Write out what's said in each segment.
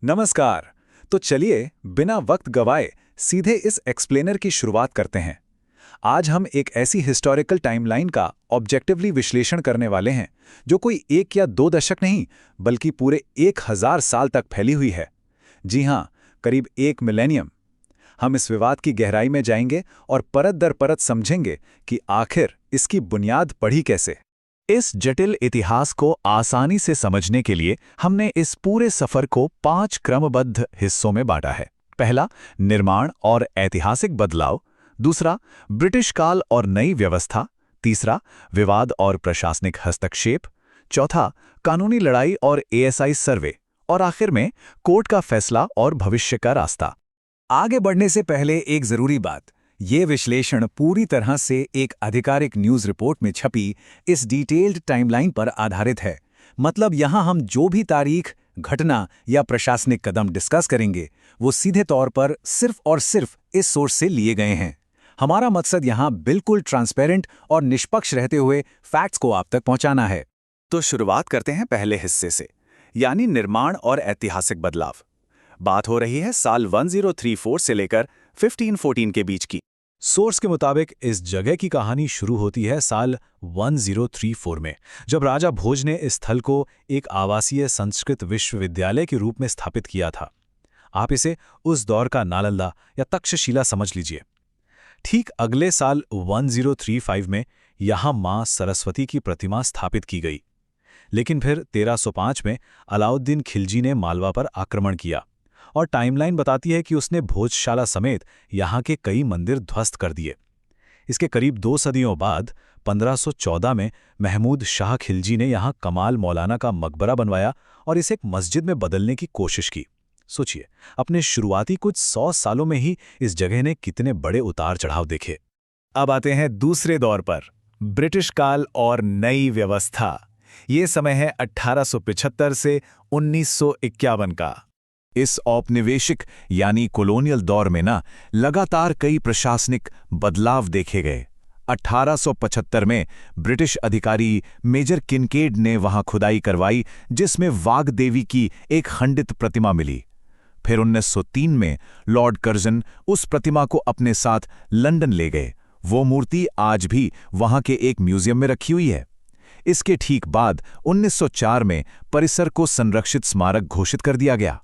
नमस्कार। तो चलिए बिना वक्त गवाए सीधे इस एक्सप्लेनर की शुरुआत करते हैं। आज हम एक ऐसी हिस्टोरिकल टाइमलाइन का ऑब्जेक्टिवली विश्लेषण करने वाले हैं जो कोई एक या दो दशक नहीं बल्कि पूरे 1000 साल तक फैली हुई है। जी हाँ, करीब एक मिलेनियम। हम इस विवाद की गहराई में जाएंगे और परत दर परत समझेंगे कि आखिर इसकी बुनियाद पड़ी कैसे। इस जटिल इतिहास को आसानी से समझने के लिए हमने इस पूरे सफर को 5 क्रमबद्ध हिस्सों में बांटा है। पहला, निर्माण और ऐतिहासिक बदलाव। दूसरा, ब्रिटिश काल और नई व्यवस्था। तीसरा, विवाद और प्रशासनिक हस्तक्षेप। चौथा, कानूनी लड़ाई और एएसआई सर्वे। और आखिर में कोर्ट का फैसला और भविष्य का रास्ता। आगे बढ़ने से पहले एक जरूरी बात, ये विश्लेषण पूरी तरह से एक आधिकारिक न्यूज़ रिपोर्ट में छपी इस डिटेल्ड टाइमलाइन पर आधारित है। मतलब यहाँ हम जो भी तारीख, घटना या प्रशासनिक कदम डिस्कस करेंगे वो सीधे तौर पर सिर्फ और सिर्फ इस सोर्स से लिए गए हैं। हमारा मकसद यहाँ बिल्कुल ट्रांसपेरेंट और निष्पक्ष रहते हुए फैक्ट्स को आप तक पहुँचाना है। तो शुरुआत करते हैं पहले हिस्से से, यानी निर्माण और ऐतिहासिक बदलाव। बात हो रही है साल 1034 से लेकर 1514 के बीच की। सोर्स के मुताबिक इस जगह की कहानी शुरू होती है साल 1034 में, जब राजा भोज ने इस स्थल को एक आवासीय संस्कृत विश्वविद्यालय के रूप में स्थापित किया था। आप इसे उस दौर का नालंदा या तक्षशिला समझ लीजिए। ठीक अगले साल 1035 में यहां मां सरस्वती की प्रतिमा स्थापित की गई। लेकिन फिर 1305 में अलाउद्दीन खिलजी ने मालवा पर आक्रमण किया और टाइमलाइन बताती है कि उसने भोजशाला समेत यहाँ के कई मंदिर ध्वस्त कर दिए। इसके करीब 2 सदियों बाद 1514 में महमूद शाह खिलजी ने यहाँ कमाल मौलाना का मकबरा बनवाया और इसे एक मस्जिद में बदलने की कोशिश की। सोचिए, अपने शुरुआती कुछ 100 सालों में ही इस जगह ने कितने बड़े उतार चढ़ाव देखे। अब आते हैं दूसरे दौर पर, ब्रिटिश काल और नई व्यवस्था। ये समय है 1875 से 1951 का। इस औपनिवेशिक यानी कॉलोनियल दौर में लगातार कई प्रशासनिक बदलाव देखे गए। 1875 में ब्रिटिश अधिकारी मेजर किनकेड ने वहां खुदाई करवाई जिसमें वाघ देवी की एक खंडित प्रतिमा मिली। फिर 1903 में लॉर्ड कर्जन उस प्रतिमा को अपने साथ लंदन ले गए। वो मूर्ति आज भी वहां के एक म्यूजियम में रखी हुई है। इसके ठीक बाद 1904 में परिसर को संरक्षित स्मारक घोषित कर दिया गया।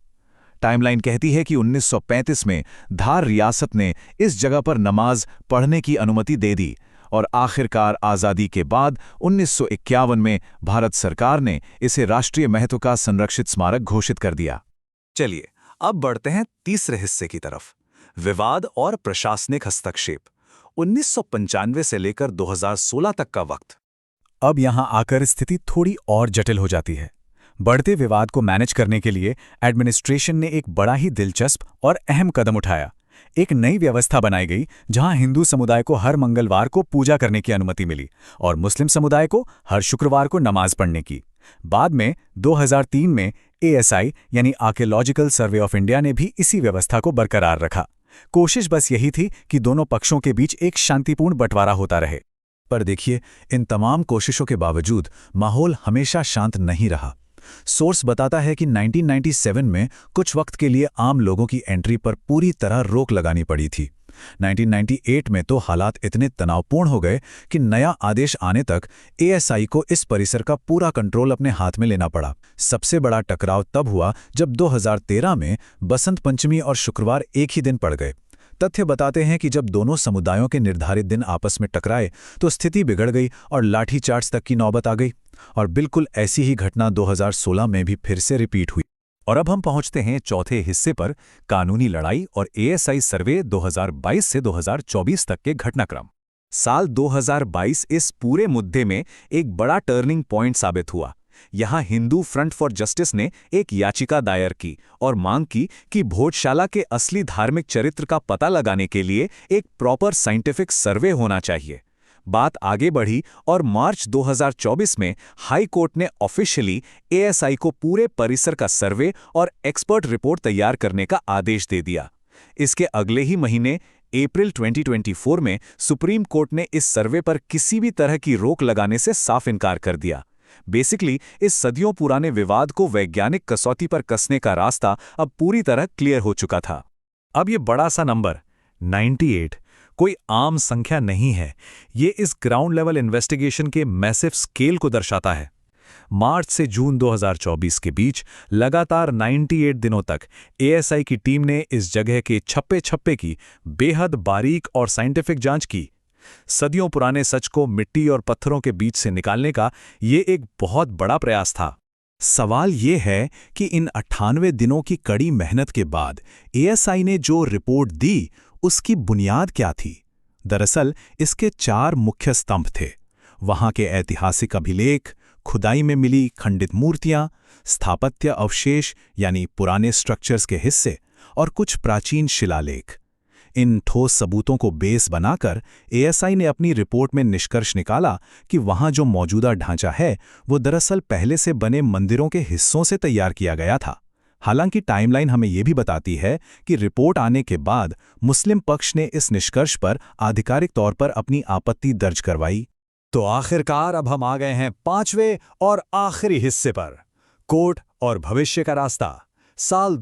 टाइमलाइन कहती है कि 1935 में धार रियासत ने इस जगह पर नमाज पढ़ने की अनुमति दे दी और आखिरकार आज़ादी के बाद 1951 में भारत सरकार ने इसे राष्ट्रीय महत्व का संरक्षित स्मारक घोषित कर दिया। चलिए अब बढ़ते हैं तीसरे हिस्से की तरफ, विवाद और प्रशासनिक हस्तक्षेप। 1995 से लेकर 2016 तक का वक्त। अब यहां आकर स्थिति थोड़ी और जटिल हो जाती है। बढ़ते विवाद को मैनेज करने के लिए एडमिनिस्ट्रेशन ने एक बड़ा ही दिलचस्प और अहम कदम उठाया। एक नई व्यवस्था बनाई गई जहां हिंदू समुदाय को हर मंगलवार को पूजा करने की अनुमति मिली और मुस्लिम समुदाय को हर शुक्रवार को नमाज पढ़ने की। बाद में 2003 में एएसआई यानी आर्कियोलॉजिकल सर्वे ऑफ इंडिया ने भी इसी व्यवस्था को बरकरार रखा। कोशिश बस यही थी कि दोनों पक्षों के बीच एक शांतिपूर्ण बंटवारा होता रहे। पर देखिए, इन तमाम कोशिशों के बावजूद माहौल हमेशा शांत नहीं रहा। सोर्स बताता है कि 1997 में कुछ वक्त के लिए आम लोगों की एंट्री पर पूरी तरह रोक लगानी पड़ी थी। 1998 में तो हालात इतने तनावपूर्ण हो गए कि नया आदेश आने तक एएसआई को इस परिसर का पूरा कंट्रोल अपने हाथ में लेना पड़ा। सबसे बड़ा टकराव तब हुआ जब 2013 में बसंत पंचमी और शुक्रवार एक ही दिन पड़ गए। तथ्य बताते हैं कि जब दोनों समुदायों के निर्धारित दिन आपस में टकराए तो स्थिति बिगड़ गई और लाठीचार्ज तक की नौबत आ गई। और बिल्कुल ऐसी ही घटना 2016 में भी फिर से रिपीट हुई। और अब हम पहुंचते हैं चौथे हिस्से पर, कानूनी लड़ाई और एएसआई सर्वे 2022 से 2024 तक के घटनाक्रम। साल 2022 इस पूरे मुद्दे में एक बड़ा टर्निंग पॉइंट साबित हुआ। यहां हिंदू फ्रंट फॉर जस्टिस ने एक याचिका दायर की और मांग की कि भोजशाला के असली धार्मिक चरित्र का पता लगाने के लिए एक प्रॉपर साइंटिफिक सर्वे होना चाहिए। बात आगे बढ़ी और मार्च 2024 में हाई कोर्ट ने ऑफिशियली एएसआई को पूरे परिसर का सर्वे और एक्सपर्ट रिपोर्ट तैयार करने का आदेश दे दिया। इसके अगले ही महीने अप्रैल 2024 में सुप्रीम कोर्ट ने इस सर्वे पर किसी भी तरह की रोक लगाने से साफ इनकार कर दिया। बेसिकली इस सदियों पुराने विवाद को वैज्ञानिक कसौटी पर कसने का रास्ता अब पूरी तरह क्लियर हो चुका था। अब ये बड़ा सा नंबर 98 कोई आम संख्या नहीं है। ये इस ग्राउंड लेवल इन्वेस्टिगेशन के मैसिव स्केल को दर्शाता है। मार्च से जून 2024 के बीच लगातार 98 दिनों तक एएसआई की टीम ने इस जगह के छप्पे की बेहद बारीक और साइंटिफिक जांच की। सदियों पुराने सच को मिट्टी और पत्थरों के बीच से निकालने का ये एक बहुत बड़ा प्रयास था। सवाल ये है कि इन 98 दिनों की कड़ी मेहनत के बाद एएसआई ने जो रिपोर्ट दी उसकी बुनियाद क्या थी? दरअसल इसके 4 मुख्य स्तंभ थे। वहां के ऐतिहासिक अभिलेख, खुदाई में मिली खंडित मूर्तियां, स्थापत्य अवशेष यानी पुराने स्ट्रक्चर्स के हिस्से और कुछ प्राचीन शिलालेख। इन ठोस सबूतों को बेस बनाकर एएसआई ने अपनी रिपोर्ट में निष्कर्ष निकाला कि वहां जो मौजूदा ढांचा है वो दरअसल पहले से बने मंदिरों के हिस्सों से तैयार किया गया था। हालांकि टाइमलाइन हमें यह भी बताती है कि रिपोर्ट आने के बाद मुस्लिम पक्ष ने इस निष्कर्ष पर आधिकारिक तौर पर अपनी आपत्ति दर्ज करवाई। तो आखिरकार अब हम आ गए हैं 5वें और आखिरी हिस्से पर, कोर्ट और भविष्य का रास्ता, साल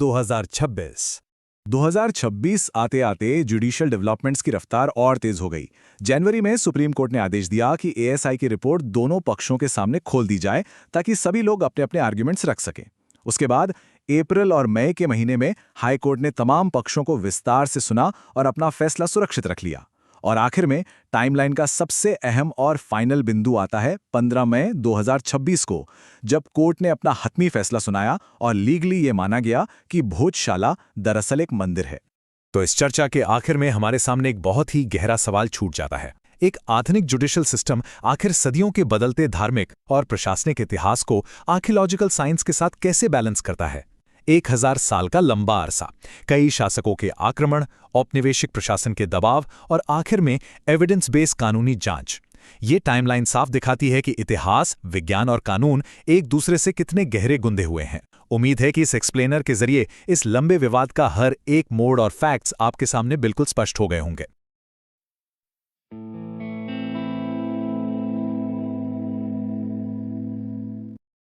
2026 आते आते जुडिशियल डेवलपमेंट्स की रफ्तार और तेज हो गई। जनवरी में सुप्रीम कोर्ट ने आदेश दिया कि एएसआई की रिपोर्ट दोनों पक्षों के सामने खोल दी जाए ताकि सभी लोग अपने अपने आर्ग्यूमेंट्स रख सकें। उसके बाद अप्रैल और मई के महीने में हाई कोर्ट ने तमाम पक्षों को विस्तार से सुना और अपना फैसला सुरक्षित रख लिया। और आखिर में टाइमलाइन का सबसे अहम और फाइनल बिंदु आता है 15 मई 2026 को, जब कोर्ट ने अपना हतमी फैसला सुनाया और लीगली ये माना गया कि भोजशाला दरअसल एक मंदिर है। तो इस चर्चा के आखिर में हमारे सामने एक बहुत ही गहरा सवाल छूट जाता है। एक आधुनिक जुडिशियल सिस्टम आखिर सदियों के बदलते धार्मिक और प्रशासनिक इतिहास को आर्कियोलॉजिकल साइंस के साथ कैसे बैलेंस करता है? 1000 साल का लंबा अरसा, कई शासकों के आक्रमण, औपनिवेशिक प्रशासन के दबाव और आखिर में एविडेंस बेस्ड कानूनी जांच। ये टाइमलाइन साफ दिखाती है कि इतिहास, विज्ञान और कानून एक दूसरे से कितने गहरे गुंदे हुए हैं। उम्मीद है कि इस एक्सप्लेनर के जरिए इस लंबे विवाद का हर एक मोड़ और फैक्ट्स आपके सामने बिल्कुल स्पष्ट हो गए होंगे।